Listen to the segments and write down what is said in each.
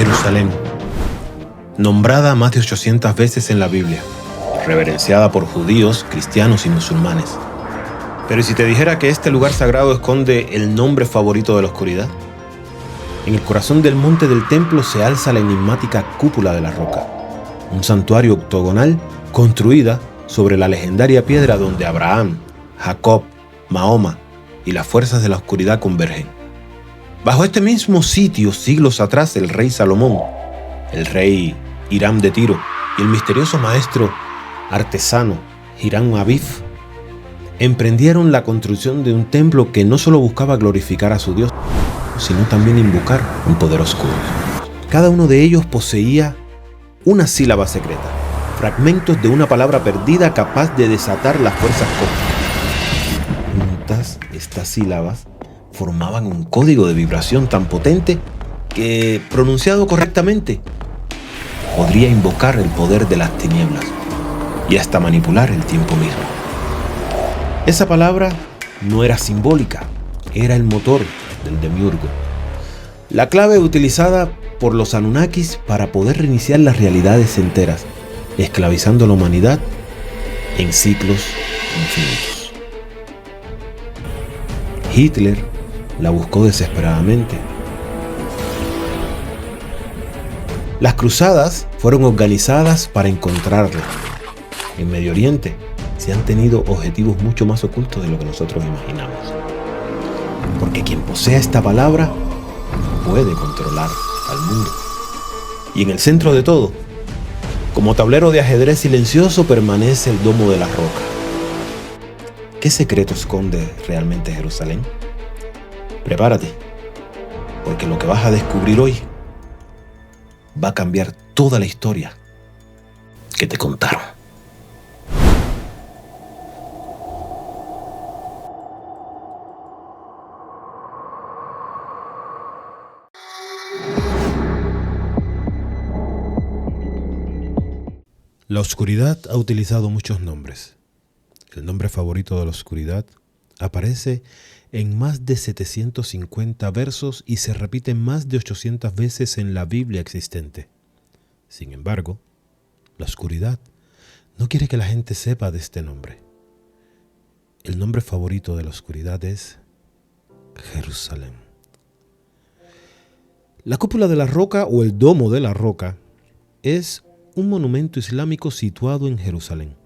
Jerusalén, nombrada más de 800 veces en la Biblia, reverenciada por judíos, cristianos y musulmanes. Pero ¿y si te dijera que este lugar sagrado esconde el nombre favorito de la oscuridad? En el corazón del monte del templo se alza la enigmática cúpula de la roca, un santuario octogonal construida sobre la legendaria piedra donde Abraham, Jacob, Mahoma y las fuerzas de la oscuridad convergen. Bajo este mismo sitio, siglos atrás, el rey Salomón, el rey Hiram de Tiro y el misterioso maestro artesano Hiram Abib emprendieron la construcción de un templo que no solo buscaba glorificar a su Dios, sino también invocar un poder oscuro. Cada uno de ellos poseía una sílaba secreta, fragmentos de una palabra perdida capaz de desatar las fuerzas cósmicas. Juntas, estas sílabas formaban un código de vibración tan potente que, pronunciado correctamente, podría invocar el poder de las tinieblas y hasta manipular el tiempo mismo. Esa palabra no era simbólica, era el motor del demiurgo, la clave utilizada por los Anunnakis para poder reiniciar las realidades enteras, esclavizando a la humanidad en ciclos infinitos. Hitler la buscó desesperadamente. Las cruzadas fueron organizadas para encontrarla. En Medio Oriente se han tenido objetivos mucho más ocultos de lo que nosotros imaginamos. Porque quien posea esta palabra puede controlar al mundo. Y en el centro de todo, como tablero de ajedrez silencioso, permanece el domo de la roca. ¿Qué secreto esconde realmente Jerusalén? Prepárate, porque lo que vas a descubrir hoy va a cambiar toda la historia que te contaron. La oscuridad ha utilizado muchos nombres. El nombre favorito de la oscuridad aparece en más de 750 versos y se repite más de 800 veces en la Biblia existente. Sin embargo, la oscuridad no quiere que la gente sepa de este nombre. El nombre favorito de la oscuridad es Jerusalén. La cúpula de la roca o el domo de la roca es un monumento islámico situado en Jerusalén,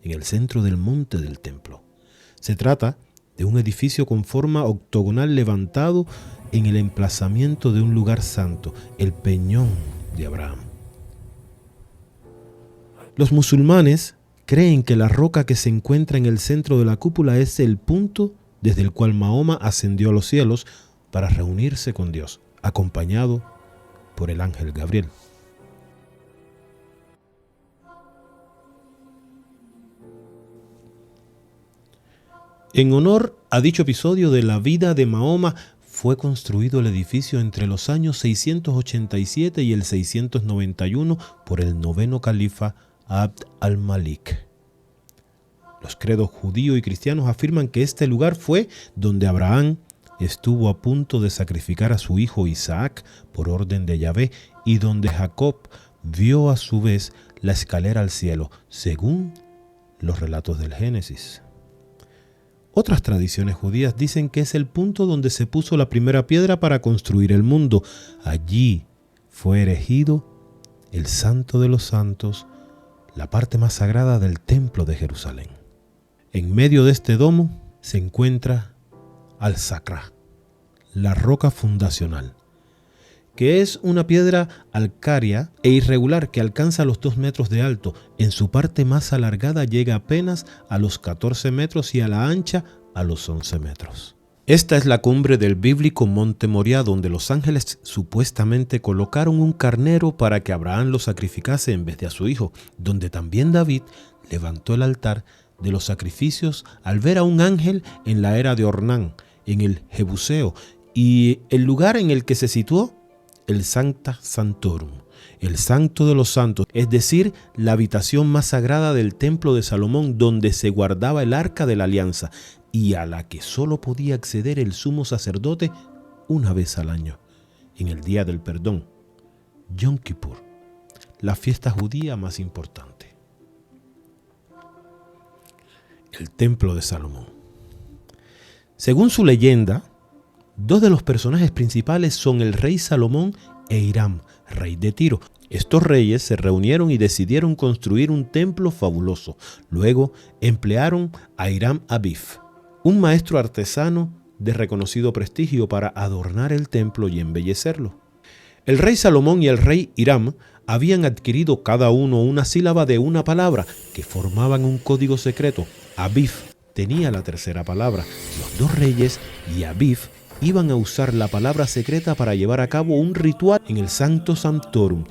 en el centro del monte del templo. Se trata de un edificio con forma octogonal levantado en el emplazamiento de un lugar santo, el Peñón de Abraham. Los musulmanes creen que la roca que se encuentra en el centro de la cúpula es el punto desde el cual Mahoma ascendió a los cielos para reunirse con Dios, acompañado por el ángel Gabriel. En honor a dicho episodio de la vida de Mahoma, fue construido el edificio entre los años 687 y el 691 por el noveno califa Abd al-Malik. Los credos judío y cristianos afirman que este lugar fue donde Abraham estuvo a punto de sacrificar a su hijo Isaac por orden de Yahvé y donde Jacob vio a su vez la escalera al cielo, según los relatos del Génesis. Otras tradiciones judías dicen que es el punto donde se puso la primera piedra para construir el mundo. Allí fue erigido el Santo de los Santos, la parte más sagrada del templo de Jerusalén. En medio de este domo se encuentra Al-Sakra, la roca fundacional, que es una piedra calcárea e irregular que alcanza los 2 metros de alto. En su parte más alargada llega apenas a los 14 metros y a la ancha a los 11 metros. Esta es la cumbre del bíblico Monte Moriah, donde los ángeles supuestamente colocaron un carnero para que Abraham lo sacrificase en vez de a su hijo, donde también David levantó el altar de los sacrificios al ver a un ángel en la era de Ornán, en el Jebuseo, y el lugar en el que se situó el Sancta Sanctorum, el Santo de los Santos, es decir, la habitación más sagrada del templo de Salomón, donde se guardaba el arca de la alianza y a la que solo podía acceder el sumo sacerdote una vez al año, en el día del perdón, Yom Kippur, la fiesta judía más importante. El Templo de Salomón. Según su leyenda, dos de los personajes principales son el rey Salomón e Hiram, rey de Tiro. Estos reyes se reunieron y decidieron construir un templo fabuloso. Luego emplearon a Hiram Abif, un maestro artesano de reconocido prestigio, para adornar el templo y embellecerlo. El rey Salomón y el rey Hiram habían adquirido cada uno una sílaba de una palabra que formaban un código secreto. Abif tenía la tercera palabra. Los dos reyes y Abif iban a usar la palabra secreta para llevar a cabo un ritual en el Sancto Sanctorum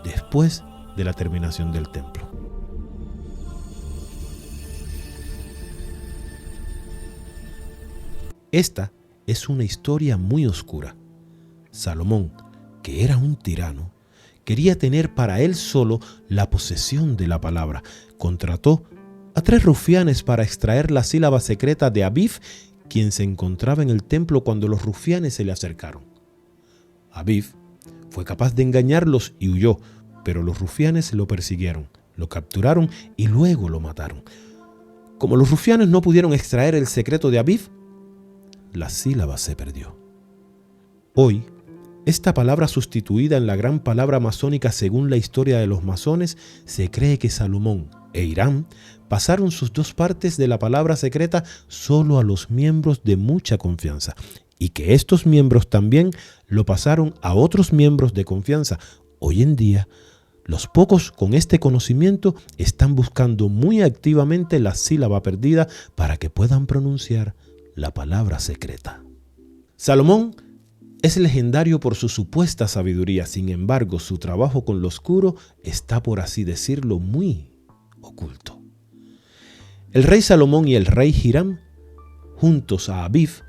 después de la terminación del templo. Esta es una historia muy oscura. Salomón, que era un tirano, quería tener para él solo la posesión de la palabra. Contrató a 3 rufianes para extraer la sílaba secreta de Abif, quien se encontraba en el templo cuando los rufianes se le acercaron. Abif fue capaz de engañarlos y huyó, pero los rufianes lo persiguieron, lo capturaron y luego lo mataron. Como los rufianes no pudieron extraer el secreto de Abif, la sílaba se perdió. Hoy, esta palabra sustituida en la gran palabra masónica según la historia de los masones, se cree que Salomón e Hiram pasaron sus 2 partes de la palabra secreta solo a los miembros de mucha confianza, y que estos miembros también lo pasaron a otros miembros de confianza. Hoy en día, los pocos con este conocimiento están buscando muy activamente la sílaba perdida para que puedan pronunciar la palabra secreta. Salomón es legendario por su supuesta sabiduría. Sin embargo, su trabajo con lo oscuro está, por así decirlo, muy oculto. El rey Salomón y el rey Hiram, juntos a Abif,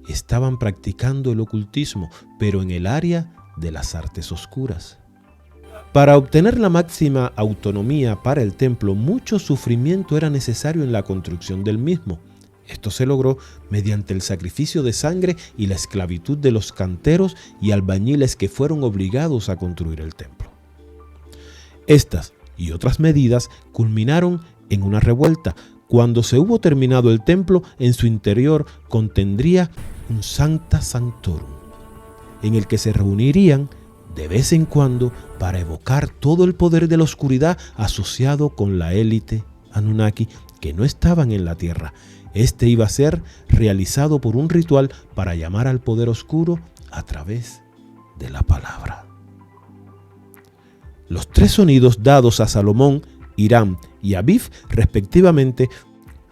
estaban practicando el ocultismo, pero en el área de las artes oscuras. Para obtener la máxima autonomía para el templo, mucho sufrimiento era necesario en la construcción del mismo. Esto se logró mediante el sacrificio de sangre y la esclavitud de los canteros y albañiles que fueron obligados a construir el templo. Estas y otras medidas culminaron en una revuelta. Cuando se hubo terminado el templo, en su interior contendría un Sancta Sanctorum, en el que se reunirían de vez en cuando para evocar todo el poder de la oscuridad asociado con la élite Anunnaki que no estaban en la tierra. Este iba a ser realizado por un ritual para llamar al poder oscuro a través de la palabra. Los 3 sonidos dados a Salomón, Hiram y Abif, respectivamente,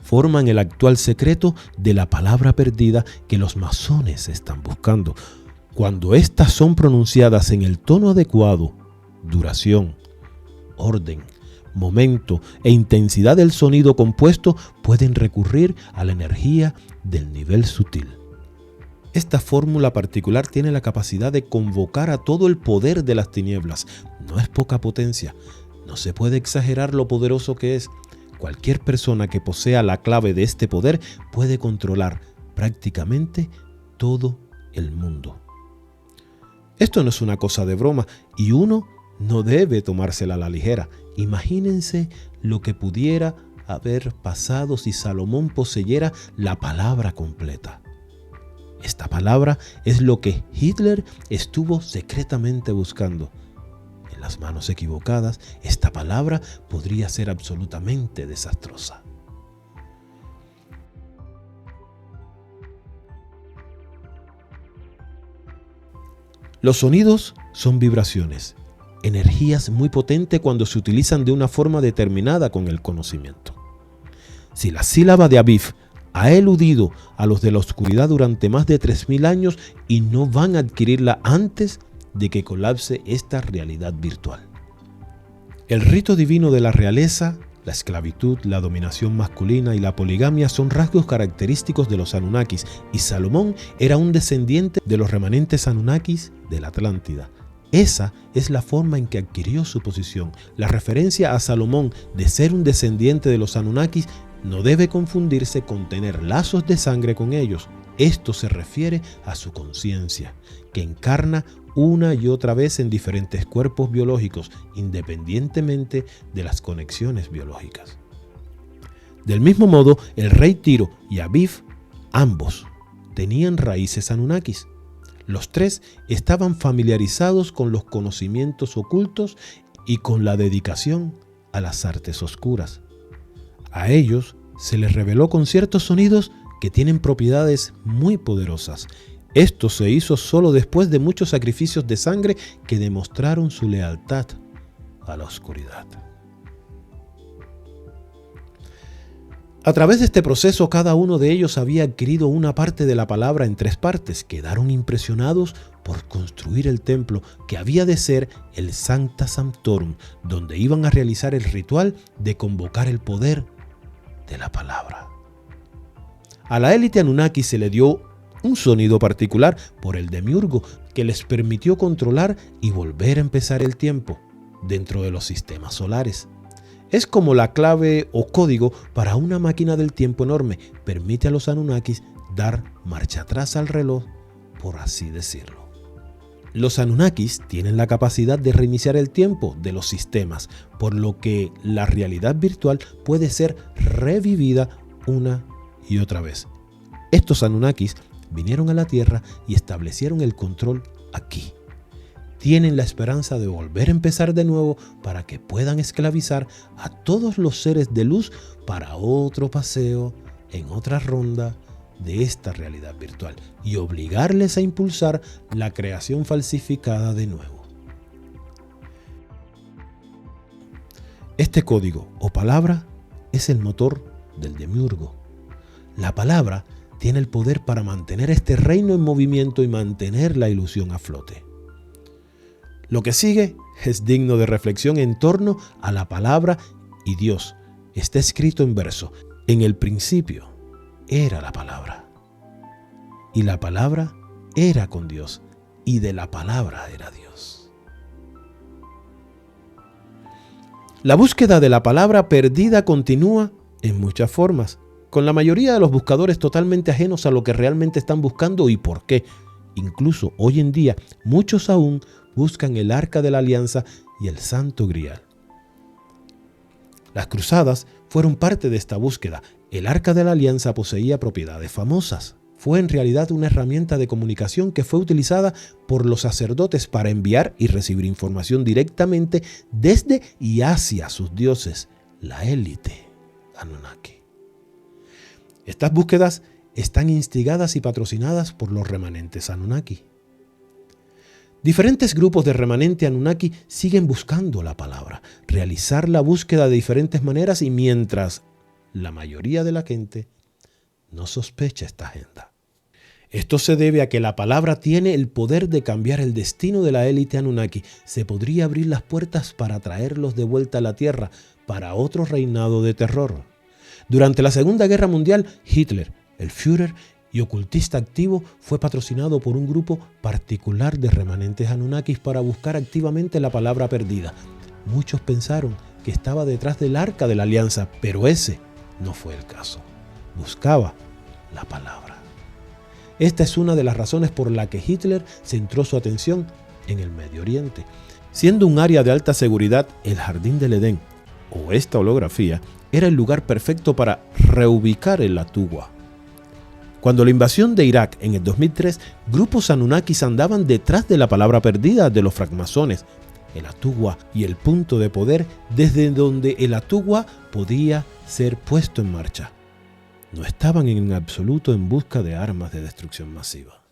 forman el actual secreto de la palabra perdida que los masones están buscando. Cuando estas son pronunciadas en el tono adecuado, duración, orden, momento e intensidad del sonido compuesto, pueden recurrir a la energía del nivel sutil. Esta fórmula particular tiene la capacidad de convocar a todo el poder de las tinieblas. No es poca potencia, no se puede exagerar lo poderoso que es. Cualquier persona que posea la clave de este poder puede controlar prácticamente todo el mundo. Esto no es una cosa de broma y uno no debe tomársela a la ligera. Imagínense lo que pudiera haber pasado si Salomón poseyera la palabra completa. Esta palabra es lo que Hitler estuvo secretamente buscando. En las manos equivocadas, esta palabra podría ser absolutamente desastrosa. Los sonidos son vibraciones, energías muy potentes cuando se utilizan de una forma determinada con el conocimiento. Si la sílaba de Abif ha eludido a los de la oscuridad durante más de 3000 años y no van a adquirirla antes de que colapse esta realidad virtual. El rito divino de la realeza, la esclavitud, la dominación masculina y la poligamia son rasgos característicos de los Anunnakis, y Salomón era un descendiente de los remanentes Anunnakis de la Atlántida. Esa es la forma en que adquirió su posición. La referencia a Salomón de ser un descendiente de los Anunnakis no debe confundirse con tener lazos de sangre con ellos. Esto se refiere a su conciencia, que encarna una y otra vez en diferentes cuerpos biológicos, independientemente de las conexiones biológicas. Del mismo modo, el rey Tiro y Aviv, ambos, tenían raíces anunnakis. Los tres estaban familiarizados con los conocimientos ocultos y con la dedicación a las artes oscuras. A ellos se les reveló con ciertos sonidos que tienen propiedades muy poderosas. Esto se hizo solo después de muchos sacrificios de sangre que demostraron su lealtad a la oscuridad. A través de este proceso, cada uno de ellos había adquirido una parte de la palabra en 3 partes. Quedaron impresionados por construir el templo que había de ser el Sancta Sanctorum, donde iban a realizar el ritual de convocar el poder de la palabra. A la élite Anunnaki se le dio un sonido particular por el demiurgo que les permitió controlar y volver a empezar el tiempo dentro de los sistemas solares. Es como la clave o código para una máquina del tiempo enorme. Permite a los Anunnakis dar marcha atrás al reloj, por así decirlo. Los Anunnakis tienen la capacidad de reiniciar el tiempo de los sistemas, por lo que la realidad virtual puede ser revivida una y otra vez. Estos Anunnakis vinieron a la Tierra y establecieron el control aquí. Tienen la esperanza de volver a empezar de nuevo para que puedan esclavizar a todos los seres de luz para otro paseo en otra ronda de esta realidad virtual y obligarles a impulsar la creación falsificada de nuevo. Este código o palabra es el motor del demiurgo. La palabra tiene el poder para mantener este reino en movimiento y mantener la ilusión a flote. Lo que sigue es digno de reflexión en torno a la palabra y Dios. Está escrito en verso: en el principio era la palabra, y la palabra era con Dios, y de la palabra era Dios. La búsqueda de la palabra perdida continúa en muchas formas, con la mayoría de los buscadores totalmente ajenos a lo que realmente están buscando y por qué. Incluso hoy en día, muchos aún buscan el Arca de la Alianza y el Santo Grial. Las cruzadas fueron parte de esta búsqueda. El Arca de la Alianza poseía propiedades famosas. Fue en realidad una herramienta de comunicación que fue utilizada por los sacerdotes para enviar y recibir información directamente desde y hacia sus dioses, la élite Anunnaki. Estas búsquedas están instigadas y patrocinadas por los remanentes Anunnaki. Diferentes grupos de remanente Anunnaki siguen buscando la palabra, realizar la búsqueda de diferentes maneras y mientras la mayoría de la gente no sospecha esta agenda. Esto se debe a que la palabra tiene el poder de cambiar el destino de la élite Anunnaki. Se podría abrir las puertas para traerlos de vuelta a la Tierra para otro reinado de terror. Durante la Segunda Guerra Mundial, Hitler, el Führer y ocultista activo, fue patrocinado por un grupo particular de remanentes Anunnakis para buscar activamente la palabra perdida. Muchos pensaron que estaba detrás del Arca de la Alianza, pero ese no fue el caso. Buscaba la palabra. Esta es una de las razones por la que Hitler centró su atención en el Medio Oriente. Siendo un área de alta seguridad, el Jardín del Edén, o esta holografía, era el lugar perfecto para reubicar el Atuwa. Cuando la invasión de Irak en el 2003, grupos Anunnakis andaban detrás de la palabra perdida de los francmasones, el Atuwa y el punto de poder desde donde el Atuwa podía ser puesto en marcha. No estaban en absoluto en busca de armas de destrucción masiva.